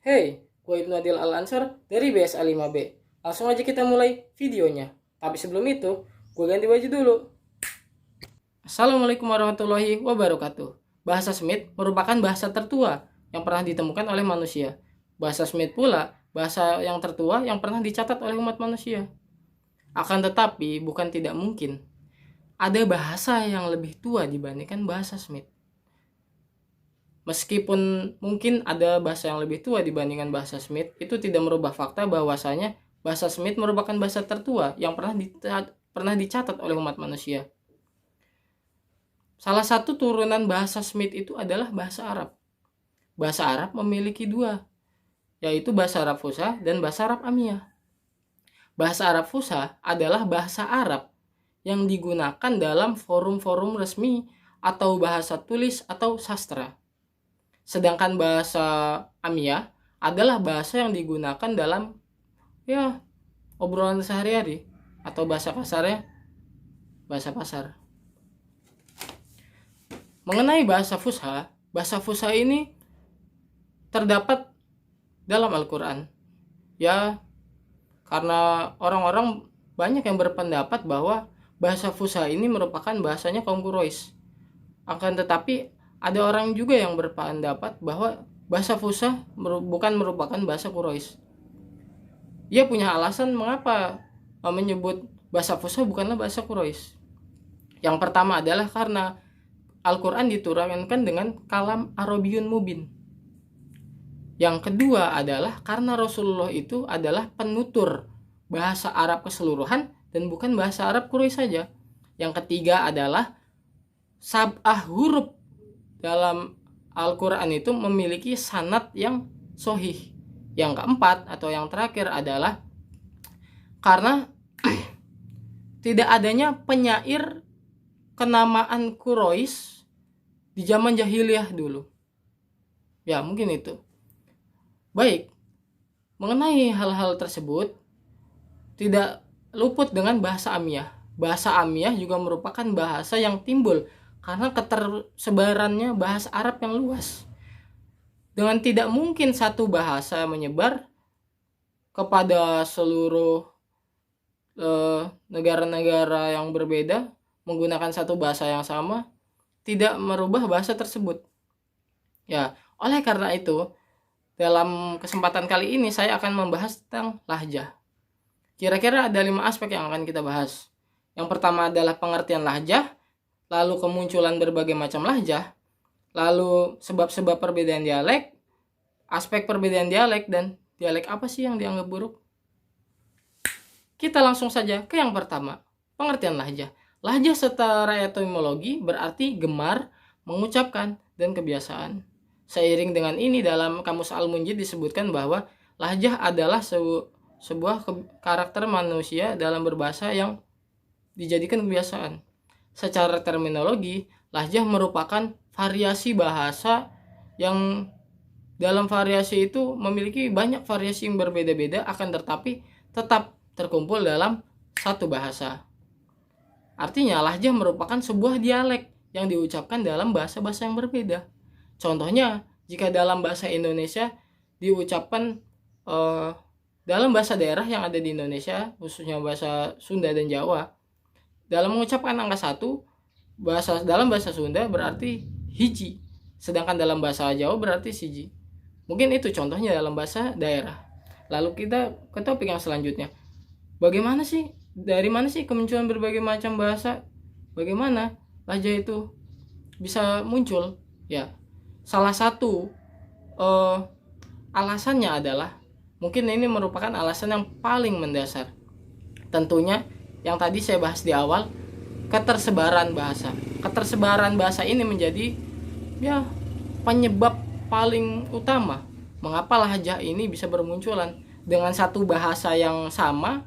Hey, gue Ibnu Adil Al-Ansar dari BSA 5B. Langsung aja kita mulai videonya. Tapi sebelum itu, gue ganti baju dulu. Assalamualaikum warahmatullahi wabarakatuh. Bahasa Smith merupakan bahasa tertua yang pernah ditemukan oleh manusia. Bahasa Smith pula bahasa yang tertua yang pernah dicatat oleh umat manusia. Akan tetapi, bukan tidak mungkin ada bahasa yang lebih tua dibandingkan bahasa Smith. Meskipun mungkin ada bahasa yang lebih tua dibandingkan bahasa Smith, itu tidak merubah fakta bahwasanya bahasa Smith merupakan bahasa tertua yang pernah dicatat oleh umat manusia. Salah satu turunan bahasa Smith itu adalah bahasa Arab. Bahasa Arab memiliki dua, yaitu bahasa Arab Fusha dan bahasa Arab Amiyah. Bahasa Arab Fusha adalah bahasa Arab yang digunakan dalam forum-forum resmi atau bahasa tulis atau sastra. Sedangkan bahasa Amiyah adalah bahasa yang digunakan dalam obrolan sehari-hari atau bahasa kasarnya bahasa pasar. Mengenai bahasa Fusha ini terdapat dalam Al-Quran. Ya, karena orang-orang banyak yang berpendapat bahwa bahasa Fusha ini merupakan bahasanya kaum Quraisy. Akan tetapi ada orang juga yang berpendapat bahwa bahasa Fusha bukan merupakan bahasa Quraisy. Ia punya alasan mengapa menyebut bahasa Fusha bukanlah bahasa Quraisy. Yang pertama adalah karena Al-Quran diturunkan dengan kalam Arabiyun Mubin. Yang kedua adalah karena Rasulullah itu adalah penutur bahasa Arab keseluruhan dan bukan bahasa Arab Quraisy saja. Yang ketiga adalah sab'ah huruf dalam Al-Quran itu memiliki sanad yang sahih. Yang keempat atau yang terakhir adalah karena tidak adanya penyair kenamaan Quraisy di zaman jahiliyah dulu. Ya, mungkin itu. Baik, mengenai hal-hal tersebut tidak luput dengan bahasa Amiyah. Bahasa Amiyah juga merupakan bahasa yang timbul karena ketersebarannya bahasa Arab yang luas. Dengan tidak mungkin satu bahasa menyebar kepada seluruh negara-negara yang berbeda menggunakan satu bahasa yang sama, tidak merubah bahasa tersebut. Ya, oleh karena itu, dalam kesempatan kali ini saya akan membahas tentang lahjah. Kira-kira ada 5 aspek yang akan kita bahas. Yang pertama adalah pengertian lahjah, lalu kemunculan berbagai macam lahjah, lalu sebab-sebab perbedaan dialek, aspek perbedaan dialek, dan dialek apa sih yang dianggap buruk. Kita langsung saja ke yang pertama, pengertian lahjah. Lahjah secara etimologi berarti gemar, mengucapkan, dan kebiasaan. Seiring dengan ini dalam Kamus Al-Munjid disebutkan bahwa lahjah adalah sebuah karakter manusia dalam berbahasa yang dijadikan kebiasaan. Secara terminologi, lahjah merupakan variasi bahasa yang dalam variasi itu memiliki banyak variasi yang berbeda-beda, akan tetapi tetap terkumpul dalam satu bahasa. Artinya lahjah merupakan sebuah dialek yang diucapkan dalam bahasa-bahasa yang berbeda. Contohnya, jika dalam bahasa Indonesia diucapkan dalam bahasa daerah yang ada di Indonesia, khususnya bahasa Sunda dan Jawa, dalam mengucapkan angka 1, dalam bahasa Sunda berarti hiji, sedangkan dalam bahasa Jawa berarti siji. Mungkin itu contohnya dalam bahasa daerah. Lalu kita ke topik yang selanjutnya. Dari mana sih kemunculan berbagai macam bahasa? Bagaimana lahjah itu bisa muncul? Ya, salah satu alasannya adalah, mungkin ini merupakan alasan yang paling mendasar. Tentunya yang tadi saya bahas di awal, ketersebaran bahasa. Ketersebaran bahasa ini menjadi penyebab paling utama mengapa lahjah ini bisa bermunculan. Dengan satu bahasa yang sama,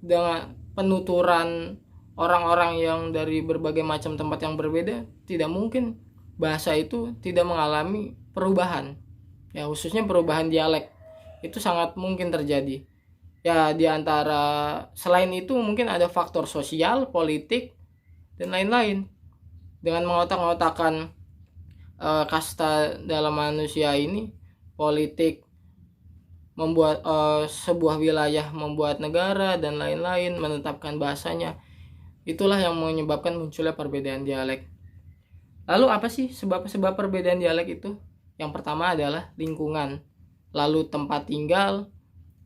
dengan penuturan orang-orang yang dari berbagai macam tempat yang berbeda, tidak mungkin bahasa itu tidak mengalami perubahan. Ya, khususnya perubahan dialek itu sangat mungkin terjadi. Ya, di antara selain itu mungkin ada faktor sosial, politik, dan lain-lain. Dengan mengotak-ngotakan kasta dalam manusia ini, politik membuat sebuah wilayah, membuat negara dan lain-lain, menetapkan bahasanya. Itulah yang menyebabkan munculnya perbedaan dialek. Lalu apa sih sebab-sebab perbedaan dialek itu? Yang pertama adalah lingkungan, lalu tempat tinggal,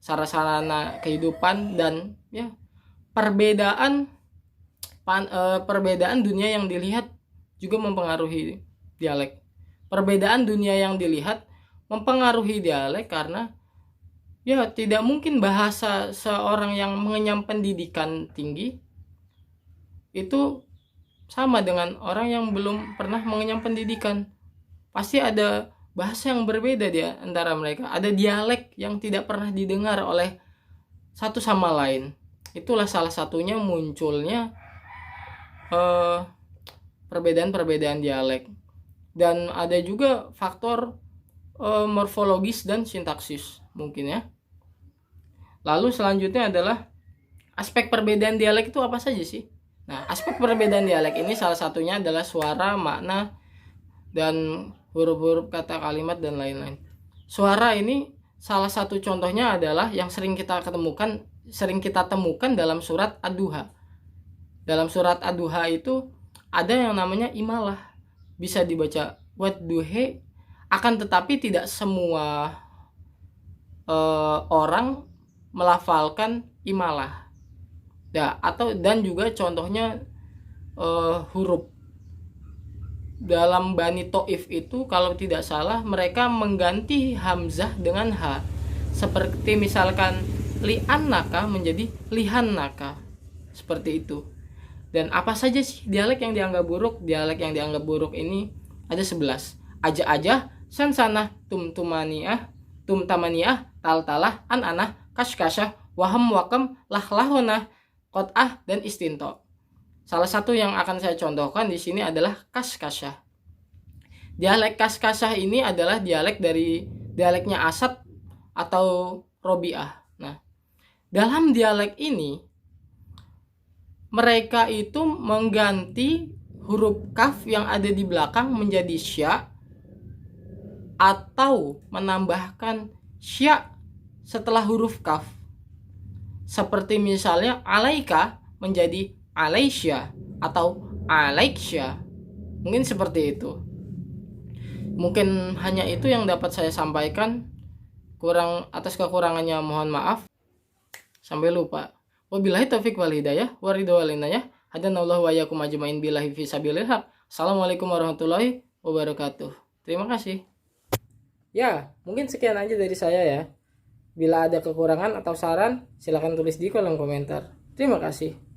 sarana kehidupan, dan ya perbedaan dunia yang dilihat juga mempengaruhi dialek. Perbedaan dunia yang dilihat mempengaruhi dialek karena ya tidak mungkin bahasa seorang yang mengenyam pendidikan tinggi itu sama dengan orang yang belum pernah mengenyam pendidikan. Pasti ada bahasa yang berbeda di antara mereka. Ada dialek yang tidak pernah didengar oleh satu sama lain. Itulah salah satunya munculnya perbedaan-perbedaan dialek. Dan ada juga faktor morfologis dan sintaksis mungkin ya. Lalu selanjutnya adalah aspek perbedaan dialek itu apa saja sih? Nah, aspek perbedaan dialek ini salah satunya adalah suara, makna, dan huruf-huruf kata kalimat dan lain-lain. Suara ini salah satu contohnya adalah yang sering kita temukan dalam surat Ad-Duha. Dalam surat Ad-Duha itu ada yang namanya imalah. Bisa dibaca wadduhe, akan tetapi tidak semua orang melafalkan imalah. Ya, dan juga contohnya huruf. Dalam Bani To'if itu kalau tidak salah mereka mengganti hamzah dengan ha. Seperti misalkan li'annaka menjadi lihannaka. Seperti itu. Dan apa saja sih dialek yang dianggap buruk? Dialek yang dianggap buruk ini ada 11. Aja-aja, sansanah, tumtumaniah, tumtamaniah, taltalah, ananah, kashkashah, waham wakam, lahlahonah, qot'ah, dan istinto. Salah satu yang akan saya contohkan di sini adalah kashkashah. Dialek kashkashah ini adalah dialeknya Asad atau Robiah. Nah, dalam dialek ini mereka itu mengganti huruf kaf yang ada di belakang menjadi sya atau menambahkan sya setelah huruf kaf. Seperti misalnya alaika menjadi alaisya atau alaiksya. Mungkin seperti itu. Mungkin hanya itu yang dapat saya sampaikan. Atas kekurangannya mohon maaf. Sampai lupa. Wabillahi taufiq wal hidayah wa ridha wal inayah. Hadanallahu wa iyyakum ajmain billahi fi sabilil haq. Assalamualaikum warahmatullahi wabarakatuh. Terima kasih. Ya, mungkin sekian aja dari saya ya. Bila ada kekurangan atau saran, silakan tulis di kolom komentar. Terima kasih.